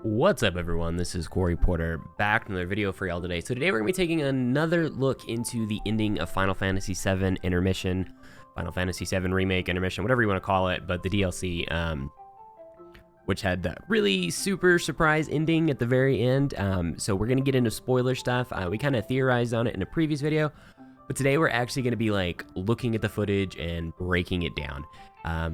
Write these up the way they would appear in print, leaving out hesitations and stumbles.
What's up, everyone? This is Corey Porter, back with another video for y'all today. So today we're going to be taking another look into the ending of Final Fantasy VII Intermission, Final Fantasy VII Remake, Intermission, whatever you want to call it, but the DLC, which had that really super surprise ending at the very end. So we're going to get into spoiler stuff. We kind of theorized on it in a previous video, but today we're actually going to be like looking at the footage and breaking it down.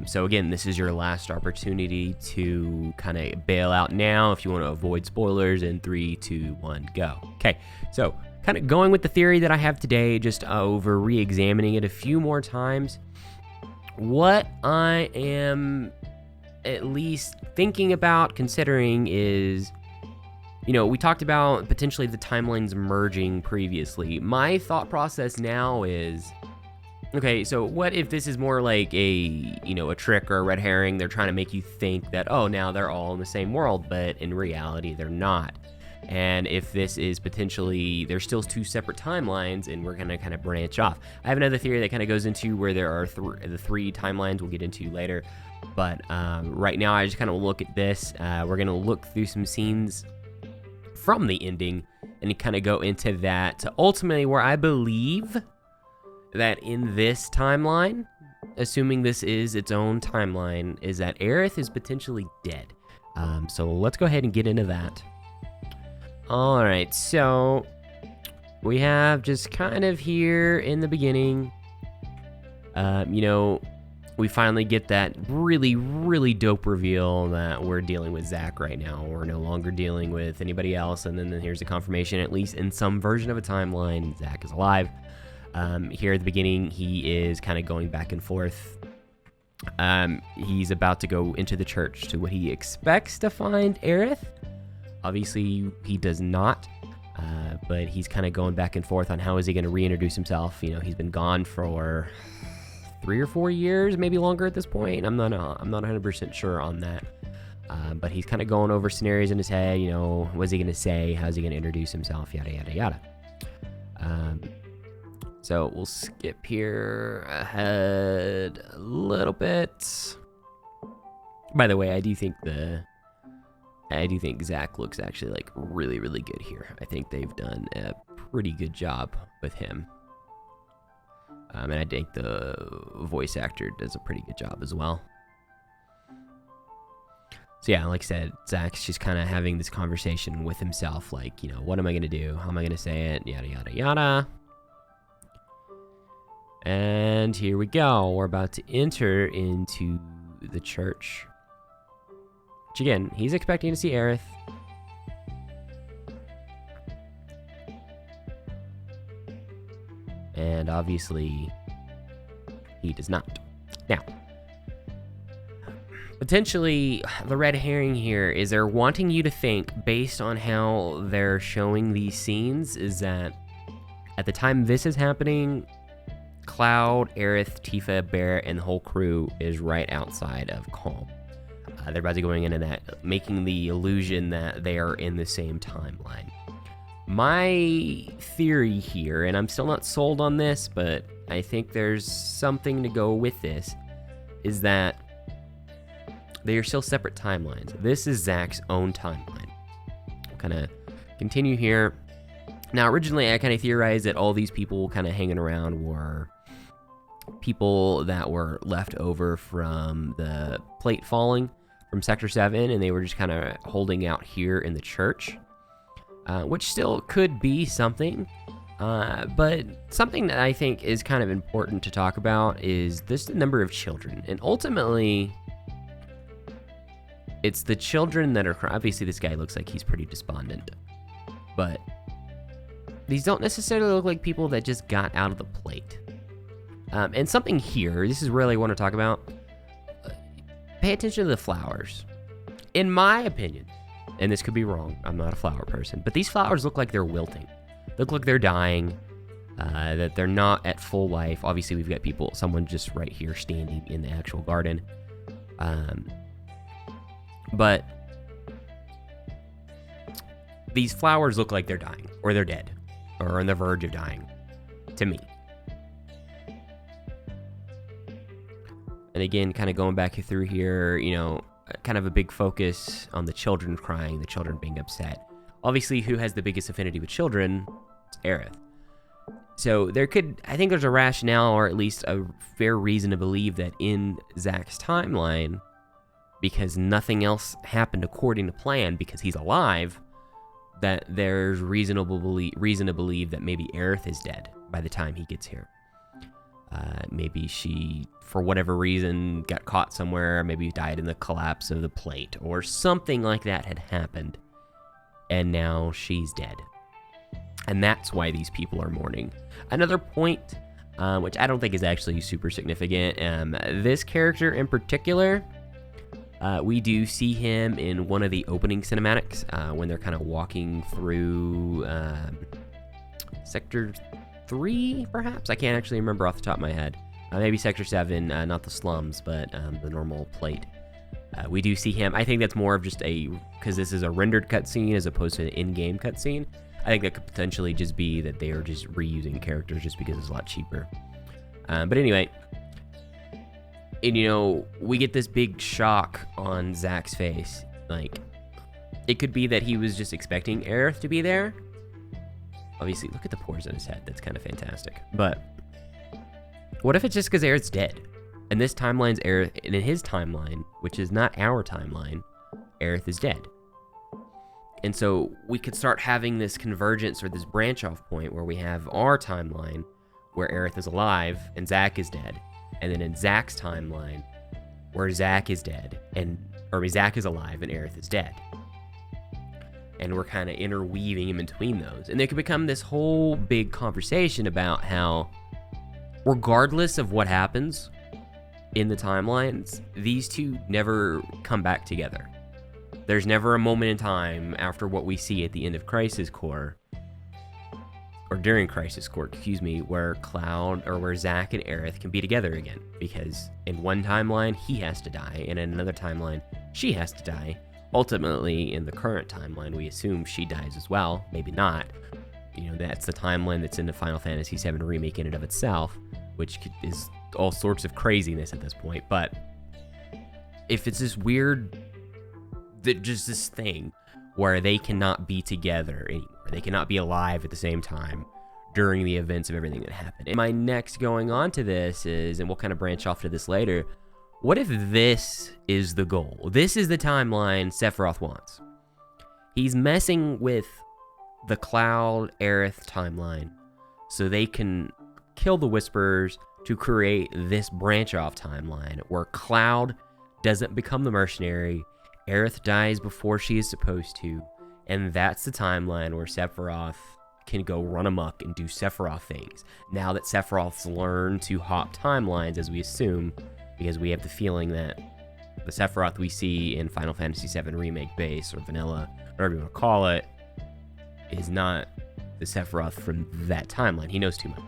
So again, this is your last opportunity to kind of bail out now if you want to avoid spoilers in 3, 2, 1, go. Okay, so kind of going with the theory that I have today, just over re-examining it a few more times. What I am at least thinking about considering is, you know, we talked about potentially the timelines merging previously. My thought process now is, okay, so what if this is more like a, you know, a trick or a red herring? They're trying to make you think that, oh, now they're all in the same world, but in reality, they're not. And if this is potentially, there's still two separate timelines and we're gonna kind of branch off. I have another theory that kind of goes into where there are the three timelines we'll get into later. But right now, I just kind of look at this. We're gonna look through some scenes from the ending and kind of go into that to ultimately where I believe that in this timeline, assuming this is its own timeline, is that Aerith is potentially dead. So let's go ahead and get into that. All right, so we have just kind of here in the beginning, you know, we finally get that really, really dope reveal that we're dealing with Zack right now. We're no longer dealing with anybody else, and then here's a confirmation, at least in some version of a timeline, Zack is alive. Here at the beginning, he is kind of going back and forth. He's about to go into the church to what he expects to find Aerith. Obviously, he does not, but he's kind of going back and forth on how is he going to reintroduce himself. You know, he's been gone for 3 or 4 years, maybe longer at this point. I'm not 100% sure on that. But he's kind of going over scenarios in his head. You know, what's he going to say? How's he going to introduce himself? Yada, yada, yada. So we'll skip here ahead a little bit. By the way, I do think Zack looks actually like really, really good here. I think they've done a pretty good job with him. And I think the voice actor does a pretty good job as well. So yeah, like I said, Zack's just kind of having this conversation with himself, like, you know, what am I going to do? How am I going to say it? Yada, yada, yada. And here we go. We're about to enter into the church. Which again, he's expecting to see Aerith. And obviously, he does not. Now, potentially, the red herring here is they're wanting you to think, based on how they're showing these scenes, is that at the time this is happening, Cloud, Aerith, Tifa, Barret, and the whole crew is right outside of Calm. They're about to going into that, making the illusion that they are in the same timeline. My theory here, and I'm still not sold on this, but I think there's something to go with this, is that they are still separate timelines. This is Zack's own timeline. We'll kind of continue here. Now, originally, I kind of theorized that all these people kind of hanging around were people that were left over from the plate falling from Sector 7, and they were just kind of holding out here in the church, which still could be something. But something that I think is kind of important to talk about is this number of children. And ultimately, it's the children that are crying. Obviously, this guy looks like he's pretty despondent, but these don't necessarily look like people that just got out of the plate. And something here, this is really what I want to talk about. Pay attention to the flowers. In my opinion, and this could be wrong, I'm not a flower person, but these flowers look like they're wilting. Look like they're dying, that they're not at full life. Obviously, we've got someone just right here standing in the actual garden. But these flowers look like they're dying, or they're dead, or on the verge of dying, to me. And again, kind of going back through here, you know, kind of a big focus on the children crying, the children being upset. Obviously, who has the biggest affinity with children? It's Aerith. So I think there's a rationale, or at least a fair reason to believe that in Zack's timeline, because nothing else happened according to plan because he's alive, that there's reason to believe that maybe Aerith is dead by the time he gets here. Maybe she, for whatever reason, got caught somewhere, maybe died in the collapse of the plate, or something like that had happened, and now she's dead. And that's why these people are mourning. Another point, which I don't think is actually super significant, this character in particular, we do see him in one of the opening cinematics when they're kind of walking through Sector 3, perhaps? I can't actually remember off the top of my head. Maybe Sector 7, not the slums, but the normal plate. We do see him. I think that's more of just because this is a rendered cutscene as opposed to an in-game cutscene. I think that could potentially just be that they are just reusing characters just because it's a lot cheaper. But anyway, and, we get this big shock on Zack's face. Like, it could be that he was just expecting Aerith to be there. Obviously, look at the pores on his head. That's kind of fantastic. But what if it's just because Aerith's dead? And this timeline's Aerith, and in his timeline, which is not our timeline, Aerith is dead. And so we could start having this convergence or this branch off point where we have our timeline where Aerith is alive and Zack is dead. And then in Zack's timeline where Zack is dead or Zack is alive and Aerith is dead. And we're kind of interweaving in between those. And there could become this whole big conversation about how, regardless of what happens in the timelines, these two never come back together. There's never a moment in time after what we see at the end of Crisis Core, or during Crisis Core, where where Zack and Aerith can be together again. Because in one timeline, he has to die, and in another timeline, she has to die. Ultimately, in the current timeline, we assume she dies as well. Maybe not. That's the timeline that's in the Final Fantasy VII Remake in and of itself, which is all sorts of craziness at this point. But if it's this weird, just this thing where they cannot be together anymore, they cannot be alive at the same time during the events of everything that happened. And my next going on to this is, and we'll kind of branch off to this later, what if this is the goal? This is the timeline Sephiroth wants. He's messing with the Cloud Aerith timeline so they can kill the Whisperers to create this branch off timeline where Cloud doesn't become the mercenary, Aerith dies before she is supposed to, and that's the timeline where Sephiroth can go run amok and do Sephiroth things. Now that Sephiroth's learned to hop timelines, as we assume, because we have the feeling that the Sephiroth we see in Final Fantasy VII Remake base, or vanilla, whatever you want to call it, is not the Sephiroth from that timeline. He knows too much.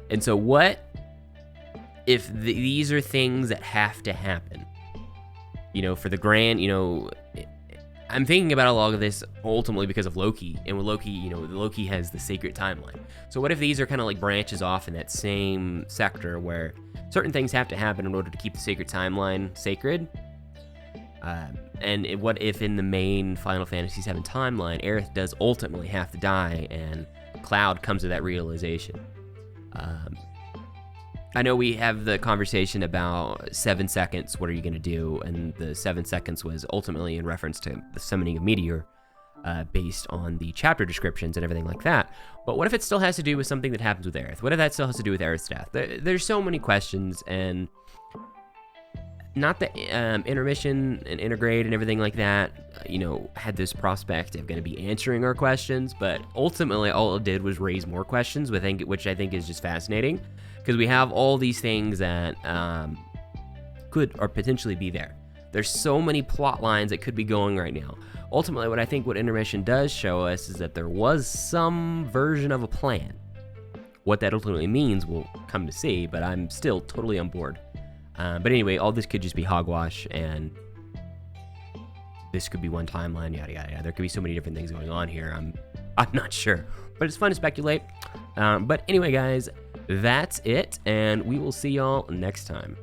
And so what if these are things that have to happen? For the grand, I'm thinking about a lot of this ultimately because of Loki. And with Loki, Loki has the sacred timeline. So what if these are kind of like branches off in that same sector where certain things have to happen in order to keep the sacred timeline sacred? And what if in the main Final Fantasy VII timeline, Aerith does ultimately have to die and Cloud comes to that realization? I know we have the conversation about 7 seconds, what are you going to do? And the 7 seconds was ultimately in reference to the summoning of Meteor, based on the chapter descriptions and everything like that. But what if it still has to do with something that happens with Aerith? What if that still has to do with Aerith's death? There's so many questions, and not that intermission and integrate and everything like that, had this prospect of going to be answering our questions, but ultimately all it did was raise more questions, which I think is just fascinating, because we have all these things that could or potentially be there. There's so many plot lines that could be going right now. Ultimately, what I think what intermission does show us is that there was some version of a plan. What that ultimately means, we'll come to see, but I'm still totally on board. But anyway, all this could just be hogwash, and this could be one timeline, yada, yada, yada. There could be so many different things going on here. I'm not sure, but it's fun to speculate. But anyway, guys, that's it, and we will see y'all next time.